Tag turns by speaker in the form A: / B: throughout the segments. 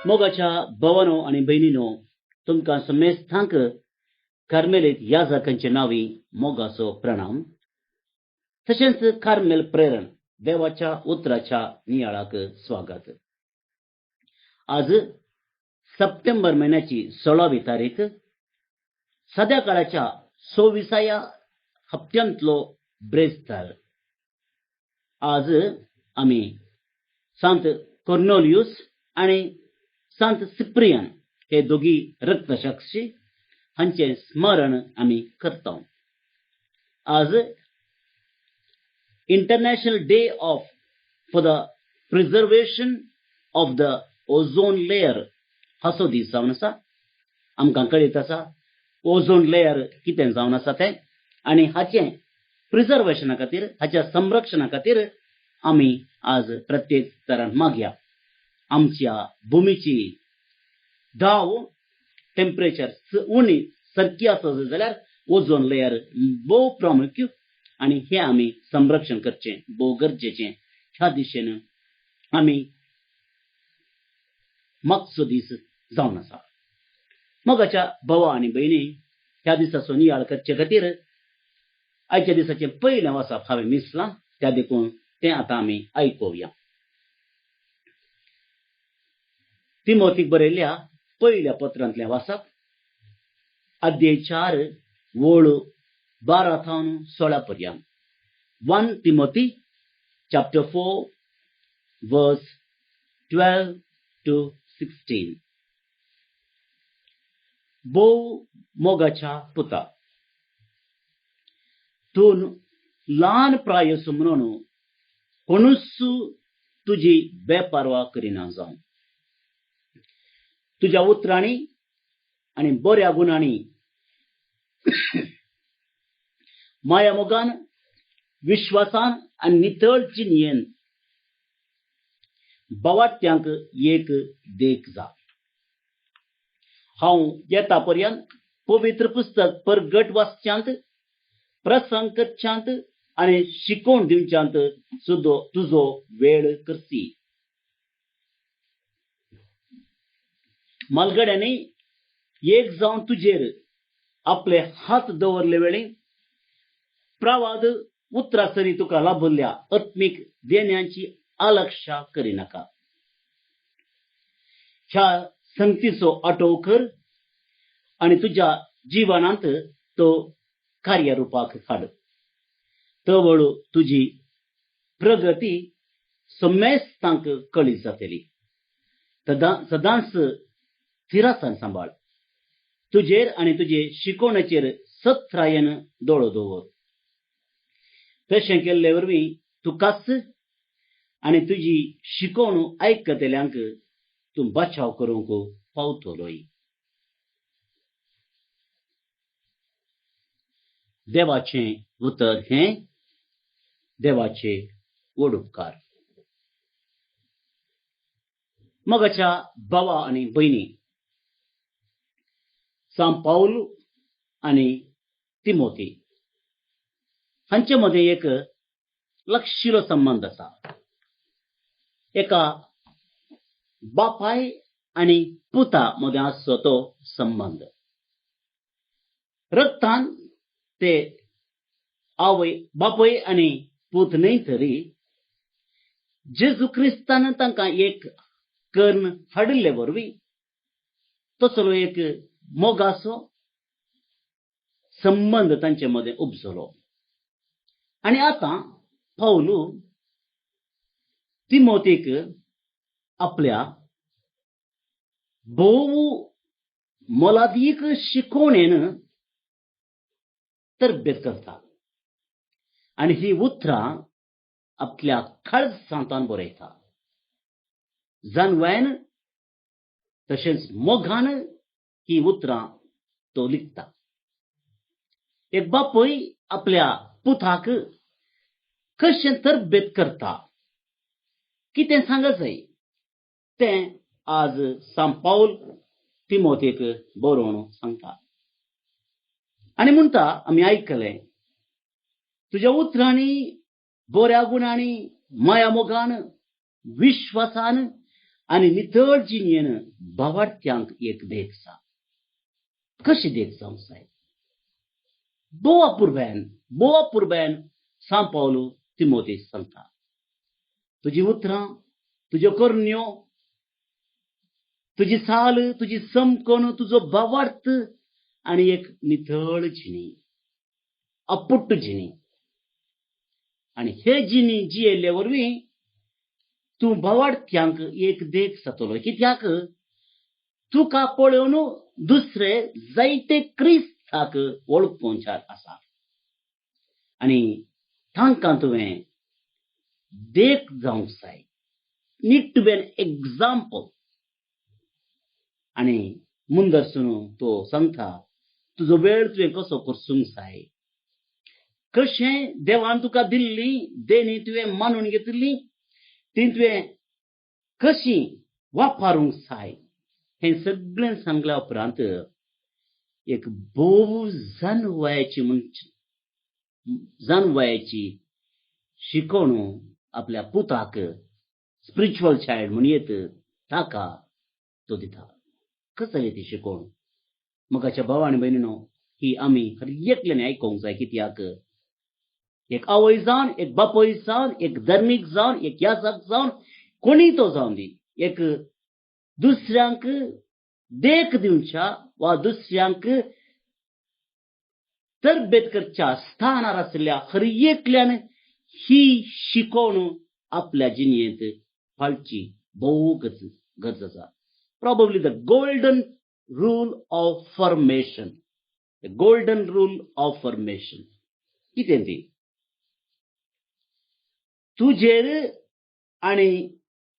A: मोगाच्या भावांनो आणि भयणींनो, तुमकां समेस्तांक कार्मेलीत याजकांचे नावी मोगाचो प्रणाम. तशेंच कार्मेल प्रेरण देवाच्या उतराच्या नियाळाक स्वागत. आज सप्टेंबर महिन्याची 16वी तारीख, सध्या काळाच्या 26व्या हप्त्यांतलो ब्रेस्तार. आज आम्ही संत कॉर्नेलियुस आणि संत सिप्रियन हे दोघी रक्तसाक्षी हांचे स्मरण आम्ही करता. आज international day of for the preservation of the ozone layer हाचो दीस जावन आसा. आमकां कळीत आसा ओझोन लेयर कितें जावन आसा तें, आनी हाचे प्रिजर्वेशना खातीर, हाच्या संरक्षणा खातीर आमी आज प्रत्येक तरान मागया. आमच्या भुमीची धाव टेम्परेचर उणी सारकी आसत जाल्यार ओझोन लेयर भोव प्रामुख्य, आनी हे आमी संरक्षण करचें भोव गरजेचें. ह्या दिशेन आमी मागचो दीस जावन आसा. मोगाच्या भावा आनी भयणी, ह्या दिसाचो नियाळ करचे खातीर आयच्या दिसाचें पयलें वाचप हांवें मिसलां, त्या देखून तें आतां आमी आयकुया. तिमोथीक बरयल्ल्या पयल्या पत्रांतलें वाचप, अध्याय 4 वळ 12 थावन 16 पर्यंत. 1 Timothy chapter 4 verse 12 to 16. भोव मोगाच्या पुता, तूं ल्हान प्रायस म्हणून कोणूच तुजी बेपारवा करिना जावन तुज्या उतरांनी आनी बऱ्या गुणांनी माया मोगान, विश्वासान आनी नितळ चिंतयेन बावाट्यांक एक देख जा. हांव येता पर्यंत पवित्र पुस्तक परगट वाचच्यांत, प्रसंग करच्यांत आनी शिकोवन दिवच्यांत तुजो वेळ करसी. मालगड्यांनी एक जावन तुजेर आपले हात दवरले वेळी प्रवाद उतरासरी तुका लाभल्ल्या आत्मीक देण्यांची अलक्षा करिनाका. ह्या संगतीचो आटोव कर आनी तुज्या जिवनांत तो कार्यरुपाक हाड. तवळ तुजी प्रगती समेस्तांक कळीत जातली. सदांच थिरासान सांबाळ. तुजेर आनी तुजे शिकोवणेचेर सत्रायेन दोळो दवर. तशें केल्ले वरवीं तूं कास आनी तुजी शिकोवण आयकतल्यांक तूं बचाव करूंक पावतलोय. देवाचें उतर हें देवाचे व्हड उपकार. मोगाच्या भावा आनी भयणी, सांत पाऊल आनी तिमोथी हांचे मदें एक लागशिल्लो संबंध आसा. एका बापाय आनी पुता मदें आसचो तो संबंध. रक्तान ते आवय बापय आनी पूत न्हय, तरी जेजू क्रिस्तान तांकां एक कर्ण हाडिल्ले वरवीं तसलो एक मोगाचो संबंध तांचे मदें उपजलो. आनी आतां पाऊल तिमोथीक आपल्या भोव मोलादीक शिकोवणेन तरबेत करता आनी ही उतरां आपल्या काळजांतान बरयता. जानवान तशेंच मोगान ही उतरां तो लिखता. एक बापूय आपल्या पुताक कशें तरबेत करता, कितें सांगत जाय तें आज सांत पाऊल तिमोथीक बरोवन सांगता. आनी म्हणटा, आमी आयकलें, तुज्या उतरांनी बऱ्या गुणांनी माया मोगान विश्वासान आनी नितळ जिणयेन भावार्थ्यांक एक देख सा. कशी देख जावंक जाय? बोवा पुर्ब्यान सान पावलो तिमोथेस सांगता, तुजी उतरां, तुज्यो करण्यो, तुजी साल, तुजी समकण, तुजो भावार्थ आनी एक नितळ जिणी, अपुट्ट जिणी. आनी हे जिणी जियेल्ले वरवीं तूं भावार्थ्यांक एक देख जातलो. कित्याक तुका पळोवन दुसरे जायते क्रिस्ताक वळखुंचार आसा आनी तांकां तुवें देख जावंक जाय. Need to be an example. आनी मुंदरसून तो सांगता, तुजो वेळ तुवें कसो करसूंक जाय, कशें देवान तुका दिल्ली देणी तुवें मानून घेतली, ती तुवें कशी वापरूंक जाय, हें सगळें सांगल्या उपरांत एक बोव जानवयाची शिकवण आपल्या पुताक, स्पिरिच्युअल चायल्ड म्हणयेत ताका तो दिता. कसली ती शिकवण? मगाच्या भाव आनी भयणीनो, ही आमी हर एकल्यान आयकोंक जाय. कित्याक एक आवय जावन, एक बापूय जावन, एक धर्मीक जावन, एक याजक जावन, कोणी तो जावन दी, एक दुसऱ्यांक देख दिवच्या वा दुसऱ्यांक तरबेत करच्या स्थानार आसल्या हर एकल्यान ही शिकवण आपल्या जिणयेंत हाडची भोव गरज आसा. Probably the golden rule of formation. The golden rule of formation. कितें ती? तुजेर आनी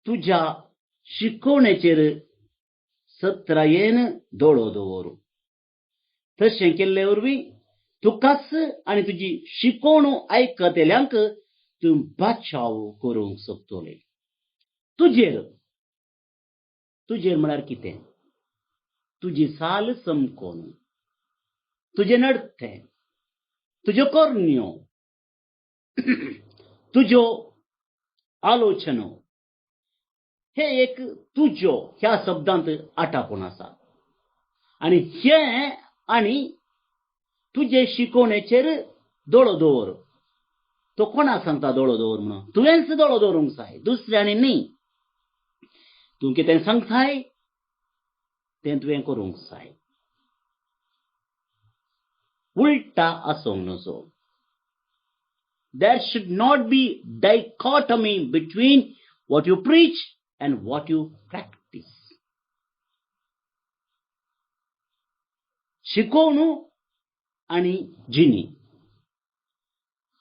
A: तुज्या शिकवणेचेर सत्रायेन दोळो दवर. तशें केल्ले वरवीं तुकाच आनी तुजी शिकवण आयकतल्यांक तूं बाचाव करूंक शकतले. तुजेर म्हळ्यार कितें? तुजी साल समकोन, तुजे नडते, तुज्यो करण्यो, तुज्यो आलोचनो, हे एक तुज्यो ह्या शब्दांत आटापून आसा. आनी हे आनी तुजे शिकवणेचेर दोळो दवर. तो कोणाक सांगता दोळो दवर म्हणून? तुवेंच दोळो दवरूंक जाय, दुसऱ्यांनी न्ही. तूं कितें सांगताय तें तुवें करूंक जाय. उलटा आसूंक नजो. There should not be dichotomy between what you preach and what you practice. शिकवण आनी जिणी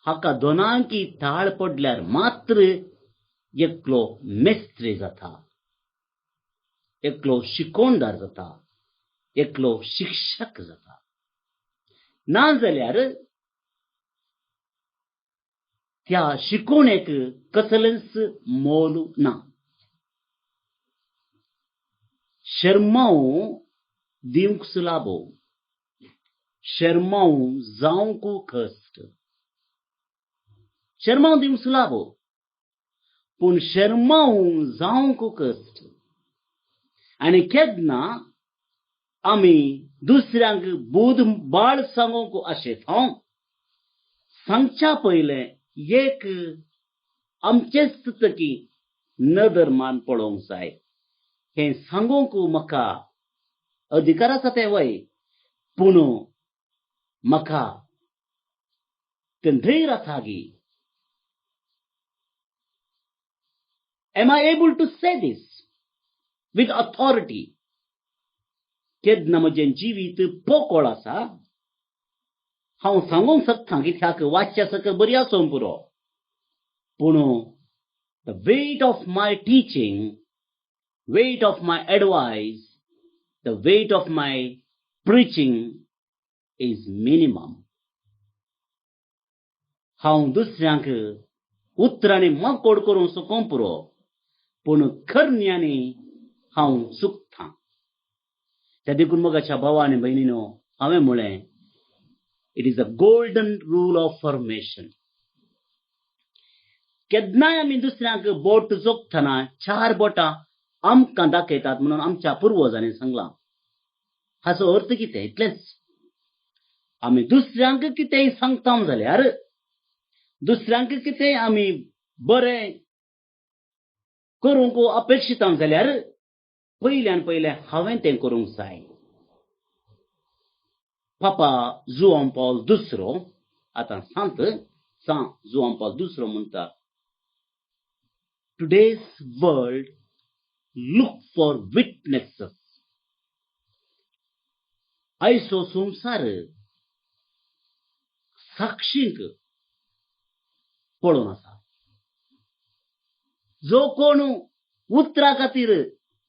A: हाका दोनांकी ताळ पडल्यार मात्र एकलो मेस्त्री जाता, एकलो शिकोवणदार जाता, एकलो शिक्षक जाता. नाजाल्यार त्या शिकवणेक कसलेंच मोल ना. शर्माव दिवंक सुलाबो, शर्माव जावंक कश्ट. शर्माव दिवंक सुलाबो, पूण शर्माव जावंक कश्ट. आनी केन्ना आमी दुसऱ्यांक बुध बाळ सांगूंक आशेतां, सांगच्या पयलें एक आमचेच तकी नदर मान पळोवंक जाय. हें सांगूंक म्हाका अधिकार आसा तें वय, पूण म्हाका तें धैर्य आसा गी. Am I able to say this with authority? केन्ना म्हजें जिवीत पोकळ आसा, हांव सांगूंक शकता कित्याक वाच्या सकयल बरी आसूं पुरो. पूण the weight of my teaching, weight of my advice, the weight of my preaching is minimum. हांव दुसऱ्यांक उतरांनी माकोड करूंक शकूं पुरो, पूण करण्यांनी हांव चुकतां. त्या देखून मगाच्या भावा आनी भयणीनो, हांवें म्हळें it is a golden rule of formation. केन्नाय आमी दुसऱ्यांक बोट जोगतना 4 बोटां आमकां दाखयतात म्हणून आमच्या पुर्वजांनी सांगलां. हाचो अर्थ कितें? इतलेंच. आमी दुसऱ्यांक कितेंय सांगता जाल्यार, दुसऱ्यांक कितेंय आमी बरें करूंक अपेक्षित जाल्यार पयल्यान पयलें हांवें तें करूंक जाय. पापा जुआंव पौल दुसरो, आतां सांत जुआंव पौल दुसरो म्हणटा, today's world look for witnesses. आयचो संवसार साक्षींक पळोवन आसा. जो कोण उतरा खातीर,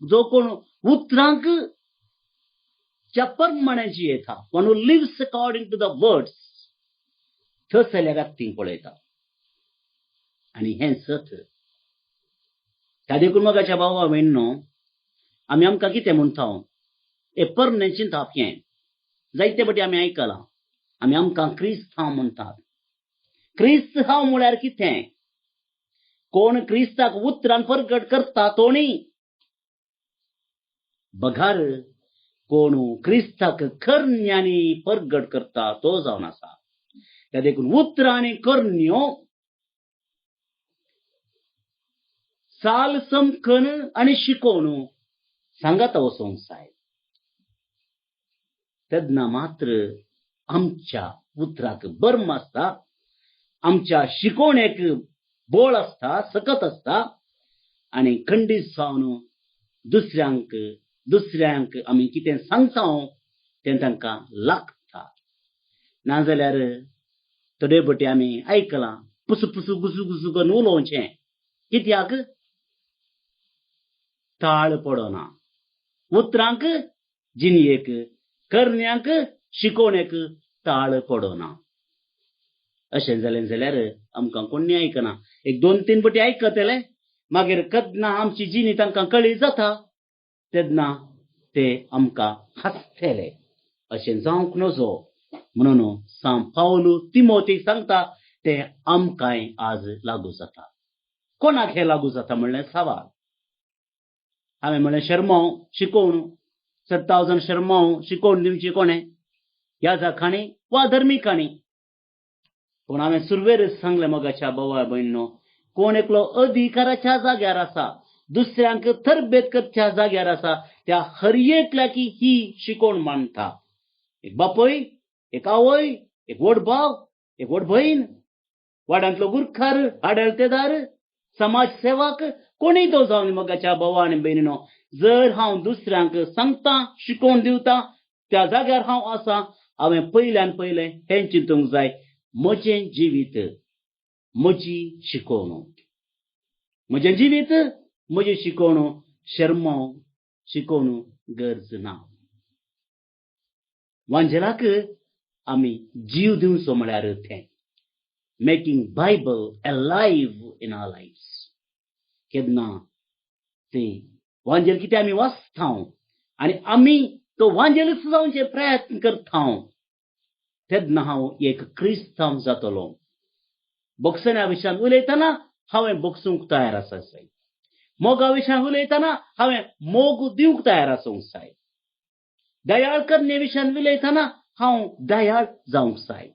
A: जो कोण उतरांक च्या प्रमाणे जियेता, one who lives according to the words, थंयसरल्या व्यक्तींक पळयता. आनी हें सत. त्या देखून मोगाच्या भावा भयणींनो, आमी आमकां कितें म्हणटा, हे परने चिंतप हें. जायते फावटी आमी आयकलां, आमी आमकां क्रिस्त हांव म्हणटात. क्रिस्त हांव म्हळ्यार कितें? कोण क्रिस्ताक उतरान परगट करता तो न्ही. बघार कोण क्रिस्ताक करण्यांनी परगट करता तो जावन आसा. त्या देखून उतरां आनी करण्यो साल समखन आनी शिकोवन सांगाता वचोंक जाय. तेन्ना मात्र आमच्या उतराक बर्म आसता, आमच्या शिकोवणेक बोळ आसता, सकत आसता, आनी खंडीत जावन दुसऱ्यांक आमी कितें सांगता तें तांकां लागता. नाजाल्यार थोडे फावटी आमी आयकलां, पुसू पुसू गुसू गुसू करून उलोवचें. कित्याक? ताळ पडना. उतरांक, जिणयेक, करण्यांक, शिकोवणेक ताळ पडना. अशें जालें जाल्यार आमकां कोणी आयकना. एक 2-3 फावटी आयकतले, मागीर केन्ना आमची जिणी तांकां कळी जाता तेन्ना ते आमकां हांसतले. अशें जावंक नजो म्हणून सांत पावल तिमोथेक सांगता तें आमकांय आज लागू जाता. कोणाक हें लागू जाता म्हणलें सवाल. हांवें म्हणलें शर्मांव शिकोवन 7000 शर्मांव शिकोवन दिवची कोणें? ह्या जाखाणी वा धर्मिकांनी. पूण हांवें सुरवेरच सांगलें मोगाच्या भावा भयणींनो, कोण एकलो अधिकाराच्या जाग्यार आसा, दुसऱ्यांक तरबेत करच्या जाग्यार आसा, त्या हर एकल्याकी ही शिकोवन मानता. एक बापय, एक आवय, एक व्हड भाव, एक व्हड भयण, वाड्यांतलो गुरखार, आडळतेदार, समाजसेवक, कोणीय तो जावन मोगाच्या भावा आनी भयणींनो, जर हांव दुसऱ्यांक सांगता, शिकोवन दिवता, त्या जाग्यार हांव आसा, हांवें पयल्यान पयलें हें चिंतूंक जाय, म्हजें जिवीत, म्हजी शिकोवण. म्हजें जिवीत, म्हजी शिकोवण शर्मांव शिकोवन गरज ना. वांजेलाक आमी जीव दिवचो म्हळ्यार तें making Bible alive in our lives. केन्ना ते वांजेल कितें आमी वाचता आनी आमी तो वांजेलच जावचे प्रयत्न करता, तेन्ना हांव एक क्रिस्तांव जातलो. बोगसण्या विशयान उलयतना हांवें बोगसूंक तयार आसप जाय. मोगा विशयान उलयतना हांवें मोग दिवंक तयार आसूंक जाय. दयाळ करणे विशयान उलयतना हांव दयाळ जावंक जाय.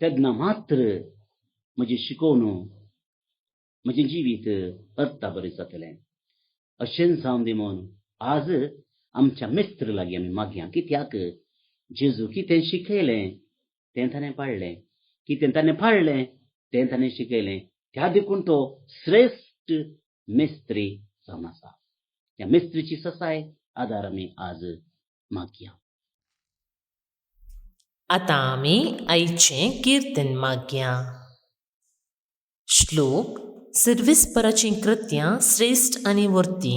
A: तेन्ना मात्र म्हजी शिकोवण, म्हजें जिवीत अर्था बरें जातलें. अशें जावन दी म्हूण आज आमच्या मेस्त्र लागीं आमी मागया. कित्याक? जेजू कितें शिकयलें तें ताणें पाळलें, कितें ताणें पाळलें तें ताणें शिकयलें. त्या देखून तो श्रेश्ठ मेस्त्री जावन आसा. त्या मेस्त्रीची ससाय आदार आमी आज मागया.
B: आतां आमी आयचें किर्तन मागया. श्लोक सर्वेस्पराचीं कृत्यां श्रेश्ठ आनी वर्ती.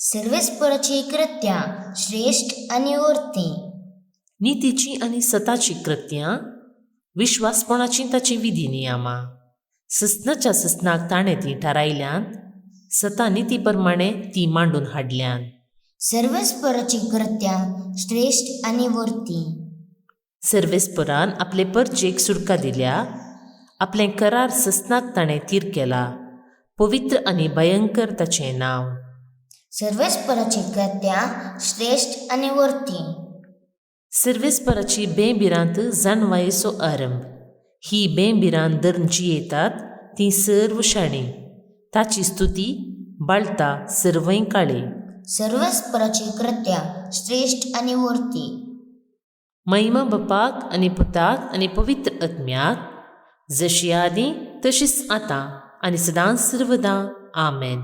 C: सर्वेस्पराची कृत्यां श्रेष्ठ आनी वर्ती.
B: नितीची आनी सताची कृत्यां विश्वासपणाची ताची विधी नियमां. ससनाच्या ससनाक ताणें ती थारायल्यांत, सता निती प्रमाणे ती मांडून हाडल्यान.
C: सर्वेस्पराची कृत्यां श्रेष्ठ आनी वर्ती.
B: सर्वेस्परान आपले परजेक सुटका दिल्या, आपलें करार ससनाक ताणें तीर केला. पवित्र आनी भयंकर ताचें नांव.
C: सर्वेस्पराची कृत्यां श्रेष्ठ आनी वर्ती.
B: सर्वेस्पराची बेबिरांत जाणवायेचो आरंभ. ही बेबिरांत धरची येतात ती सर्व शाणीं. ताची स्तुती बाळटा सर्वय काळे.
C: सर्वेस्पराची कृत्यां श्रेष्ठ आनी वर्ती.
B: महिमा बापाक आनी पुताक आनी पवित्र आत्म्याक, जशी आदीं तशीच आतां आनी सदांच सर्वदा. आमेन.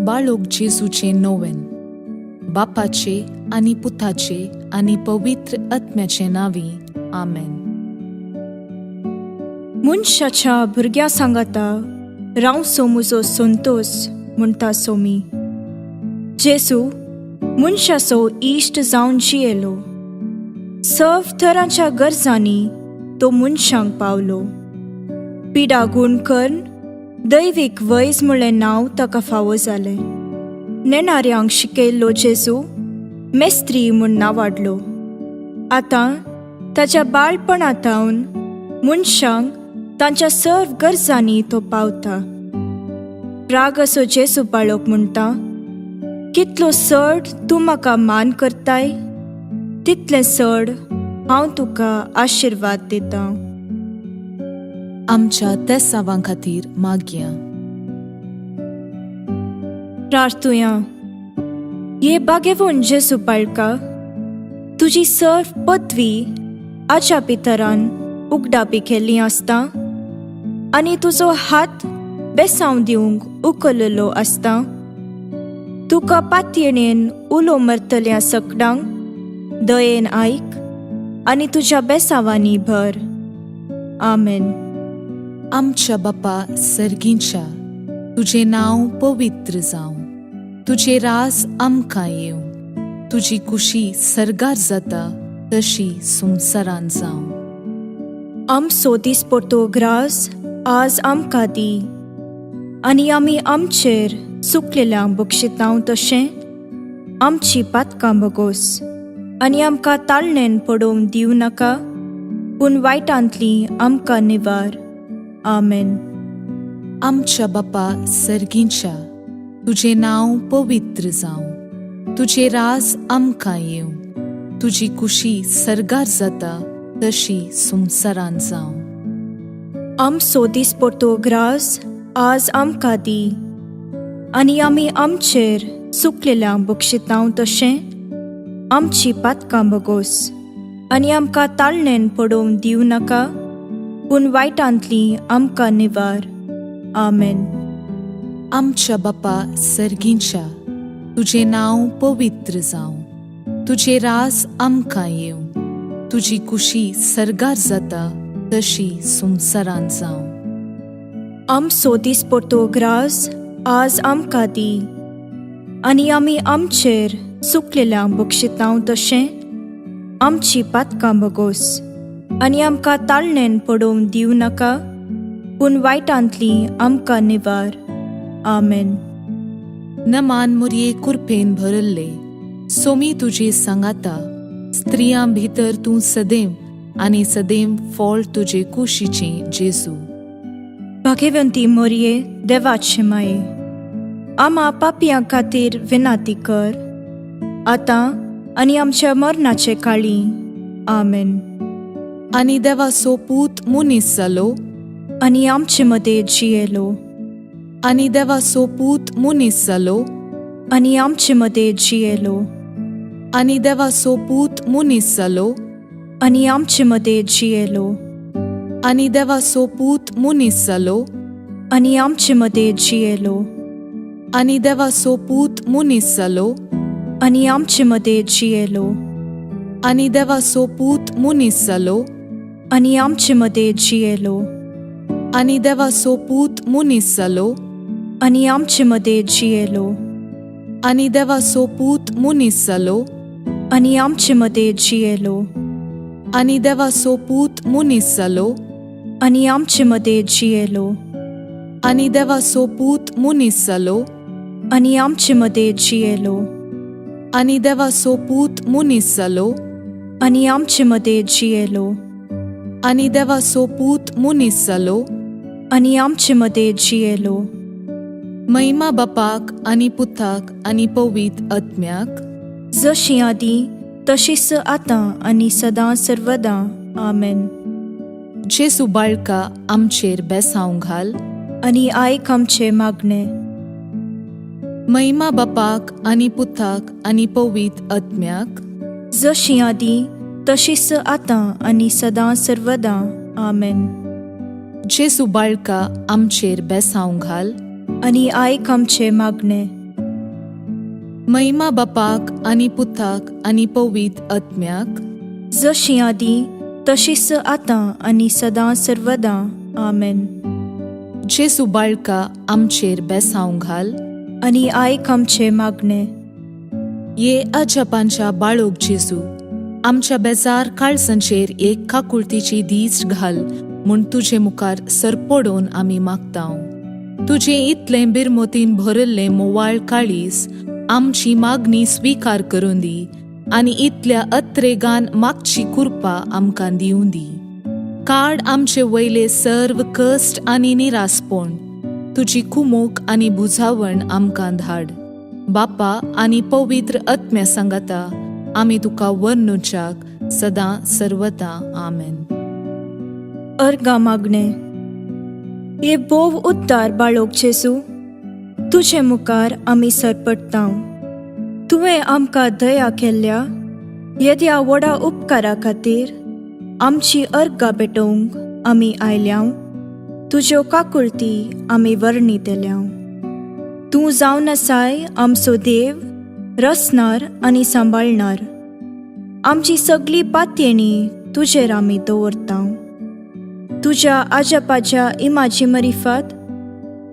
D: बाळोक जेजूचे नोवेन. बापाचे आनी पुताचे आनी पवित्र आत्म्याचे नांवी. आमेन.
E: मनशाच्या भुरग्या सांगाता रावसो म्हजो संतोष म्हणटा सोमी. जेजू मनशाचो इश्ट जावन जियेलो. सर्व तरांच्या गरजांनी तो मनशांक पावलो. पिडा गूण करून दैवीक वैज म्हणलें नांव ताका फावो जालें. नेणाऱ्यांक शिकयल्लो जेजू मेस्त्री म्हूण नांवाडलो. आतां ताच्या बाळपणांतावन मनशांक तांच्या सर्व गरजांनी तो पावता. राग असो जेजू बाळोक म्हणटा, कितलो चड तूं म्हाका मान करताय, तितलें चड हांव तुका आशिर्वाद दितां.
D: आमच्या तेसावां खातीर मागया.
E: प्रार्थुया. ये बागेवून जेजू बाळका, तुजी सर्व पदवी आच्या पितरान उगडापी केल्ली आसता आनी तुजो हात बेसांव दिवंक उखललो आसता. तुका पातयेणेन उलो मरतल्या सकडांक दयेन आयक आनी तुज्या बेसावांनी भर. आमेन.
D: आमच्या बापा सर्गींच्या, तुजें नांव पवित्र जावं. तुजें राज आमकां येवं. तुजी कुशी सर्गार जाता तशी संवसारांत जावं.
E: आमचो दिसपडटो ग्रास आज आमकां दी, आनी आमी आमचेर चुकलेल्यांक बक्षितांव तशें आमची पातकां बगोस. आनी आमकां ताळणेन पडोवंक दिवं नाका, पूण वायटांतली आमकां निवार. आमेन.
D: आमच्या बापा सर्गींच्या, तुजें नांव पवित्र जावं. तुजें राज आमकां येवं. तुजी कुशी सर्गार जाता तशी संवसारांत जावं.
E: आमचो दिसपडटो ग्रास आज आमकां दी, आनी आमी आमचेर चुकलेल्यांक बक्षितांव तशें आमची पातकां बगोस. आनी आमकां ताळणेन पडोवंक दिवं नाका, पूण वायटांतली आमकां निवार. आमेन.
D: आमच्या बापा सर्गींच्या, तुजें नांव पवित्र जावं. तुजें राज आमकां येवं. तुजी कुशी सर्गार जाता तशी संवसारांत जावं.
E: आमचो दिसपडटो ग्रास आज आमकां दी, आनी आमी आमचेर चुकलेल्यांक बक्षितांव तशें आमची पातकां बगोस. आनी आमकां ताळणेन पडोवंक दिवं नाका, पूण वायटांतली आमकां निवार. आमेन.
D: नमान मुरये कुरपेन भरल्ले, सोमी तुजे सांगाता. स्त्रियां भितर तूं सदैव आनी सदैव फळ तुजे कुशीचें जेजू.
E: भाग्यवंती मोरये, देवाचे माये, आम्हा पापियां खातीर विनाती कर, आतां आनी आमच्या मरणाचे काळी. आमेन.
D: आनी देवाचो पूत मुनीस जालो,
E: आनी आमचे मदें जियेलो.
D: आनी देवाचो पूत मुनीस जालो,
E: आनी आमचे मदें जियेलो.
D: आनी देवाचो पूत मुनीस जालो,
E: आनी आमचे मदें जियेलो.
D: आनी देवाचो पूत मुनीस जालो,
E: आनी आमचे मदें जियेलो.
D: आनी देवाचो पूत मुनीस जालो,
E: आनी आमचे मदें जियेलो.
D: आनी देवाचो पूत मुनीस जालो,
E: आनी आमचे मदें जियेलो.
D: आनी देवाचो पूत मुनीस जालो,
E: आनी आमचे मदें जियेलो.
D: आनी देवाचो पूत मुनीस जालो,
E: आनी आमचे मदें जियेलो.
D: आनी देवाचो पूत मुनीस जालो,
E: आनी आमचे मदें जियेलो.
D: आनी देवाचो पूत मुनीस जालो,
E: आनी आमचे मदें जियेलो.
D: आनी देवाचो पूत मुनीस जालो,
E: आनी आमचे मदें जियेलो.
D: आनी देवाचो पूत मुनीस जालो,
E: आनी आमचे मदें जियेलो
D: महिमा बापाक आनी पुताक आनी पवित्र आत्म्याक,
E: जशी आदीं तशीच आतां आनी सदां सर्वदां आमेन.
D: जेसू बाळका आमचेर बेसांव घाल.
E: आनी आयक आमचे मागणे.
D: महिमा बापाक आनी पुताक आनी पवित्र आत्म्याक,
E: जशी आदीं तशीच आतां आनी सदां सर्वदां आमेन.
D: जेसू बाळका आमचेर बेसांव घाल.
E: आनी आयक आमचे मागणे.
D: महिमा बापाक आनी पुताक आनी पवित्र आत्म्याक,
E: जशी आदीं तशीच आतां आनी सदां सर्वदां आमेन.
D: जेसू बाळका आमचेर बेसांव घाल.
E: आनी आयक आमचे मागणे.
D: ये अजापांच्या बाळोक जेसू, आमच्या बेजार काळजांचेर एक काकुळतीची दीस घाल म्हूण तुजे मुखार सरपडोवन आमी मागतांव. तुजें इतलें बिरमोतीन भरल्लें मोवाळ काळीस आमची मागणी स्विकार करून दी आनी इतल्या अत्रेगान मागची कृपा आमकां दिवं दी. काड आमचे वयले सर्व कश्ट आनी निरासपण. तुजी कुमोक आनी बुजावण आमकां धाड. बापा आनी पवित्र आत्म्या सांगाता आमी तुका वर्णुच्याक सदां सर्वदां आमेन.
E: अर्गा मागणे. ये बोव उद्दार बाळोक जेसू, तुजे मुखार आमी सरपडटांव. तुवें आमकां दया केल्ल्या येद्या व्हडा उपकारा खातीर आमची अर्गां पेटोवंक आमी आयल्याव. तुज्यो काकुळटी आमी वर्णितल्याव. तूं जावन आसाय आमचो देव, रचणार आनी सांबाळणार. आमची सगळी पातयेणी तुजेर आमी दवरतांव. तुज्या आजापाच्या इमाची मरिफात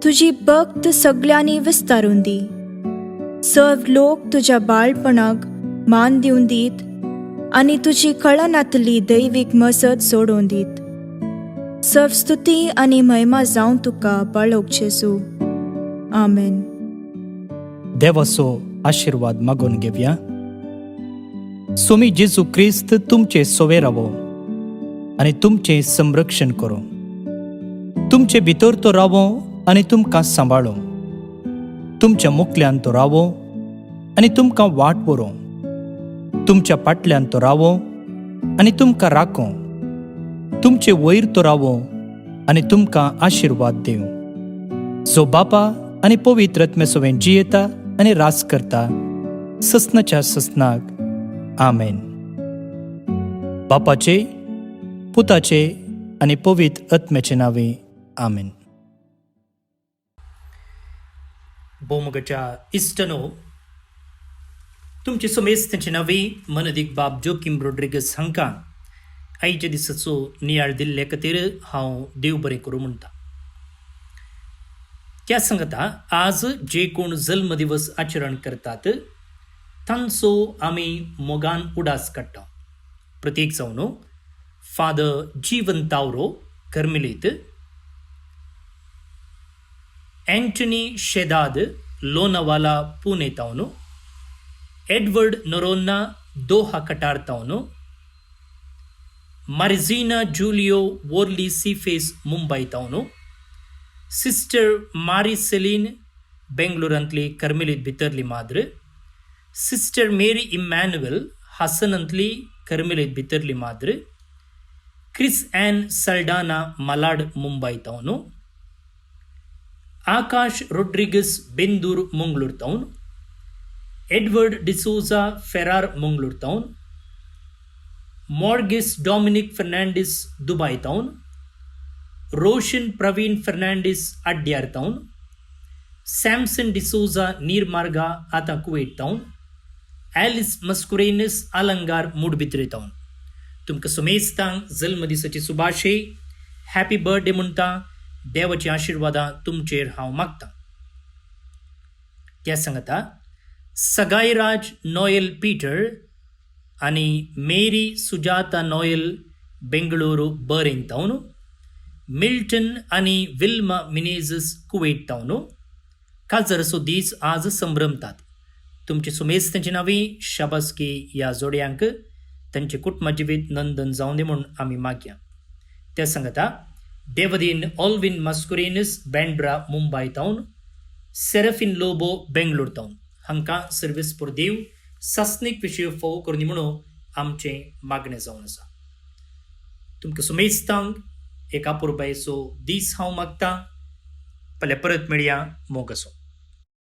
E: तुजी भक्त सगळ्यांनी विस्तारून दी. सर्व लोक तुज्या बाळपणाक मान दिवन दीत आनी तुजी कळनातली दैवीक मजत सोडून दीत. सर्व स्तुती आनी महिमा जावं तुका बाळोक जेसू. आमेन.
F: देवाचो आशीर्वाद मागून घेवया. स्वामी जेजू क्रिस्त तुमचे सोवे रावो आनी तुमचें संरक्षण करो. तुमचे भितर तो रावो आनी तुमकां सांबाळो. तुमच्या मुखल्यान तो रावो आनी तुमकां वाट व्हरो. तुमच्या फाटल्यान तो रावो आनी तुमकां राखो. तुमचे वयर तो रावो आनी तुमकां आशीर्वाद दिवं. जो बापा आनी पवित्र आत्म्या सोबेन जियेता आनी रास करता ससनाच्या ससनाक. आमेन. बापाचे, पुताचे आनी पवित्र आत्म्याचे नावे. आमेन. बोमगच्या इश्टनो, तुमचे समेस्तांचे नावे मनदीक बाब जोकिम रोड्रिगस हांकां आयच्या दिसाचो नियाळ दिल्ले खातीर हांव देव बरें करूं म्हणटा. त्या सांगता आज जे कोण जल्म दिवस आचरण करतात तांचो आमी मोगान उडास काडटा. प्रत्येक जावन फादर जीवन तावरो कर्मिलीत, एंटनी शेदाद लोनावाला पुणे तावन, एडवर्ड नोरोन्ना दोहा कटार तावन, मार्जिना जूलियो वोर्ली सीफेस मुंबई तावन, सिस्टर मारी सेलीन बेंगलोरांतली कर्मिलीत भितरली माद्र, सिस्टर मेरी इमॅन्युएल हासनांतली कर्मिलीत भितरली माद्र, Chris Ann Saldanha Malad Mumbai तावन, आकाश रोड्रिगस बेंदूर मंगळूर तावन, एडवर्ड डिसोजा फेरार मंगळूर तावन, मॉर्गिस डॉमिनिक फर्नांडिस दुबई तावन, रोशन प्रवीण फर्नांडिस अड्यार तावन, सॅमसन डिसोजा नीरमार्गा आतां कुवेट तावन, ॲलिस मस्कुरेनस अलंगार मुडबित्रे तावन. तुमकां समेस्तांक जल्म दिसाची सुभाशे, हॅपी बर्थडे म्हणटा. देवाची आशिर्वादां तुमचेर हांव मागतां. त्या सांगता सगाईराज नोएल पीटर आनी मेरी सुजाता नोएल बेंगळूरू बरेन तावन, मिल्टन आनी विल्मा मिनेझस कुवेट तावन काजरचो दीस आज संभ्रमतात. तुमचे सुमेस्तांची नावी शाबासकी ह्या जोडयांक तांचे कुटुंबा जिवीत नंदन जावं दी म्हूण आमी मागया. त्या सांगता डेव्हिन ऑल्विन मास्कुरेनस बँड्रा मुंबय तावन सेरफिन लोबो बेंगलोर तावन हांकां सर्वीस पोर देव सासणीक विशय फोव करनी म्हणून आमचें मागणें जावन आसा. तुमकां सुमेस्तांक एक अपुरबायेचो दीस हांव मागतां. फाल्यां परत मेळया. मोग आसूं.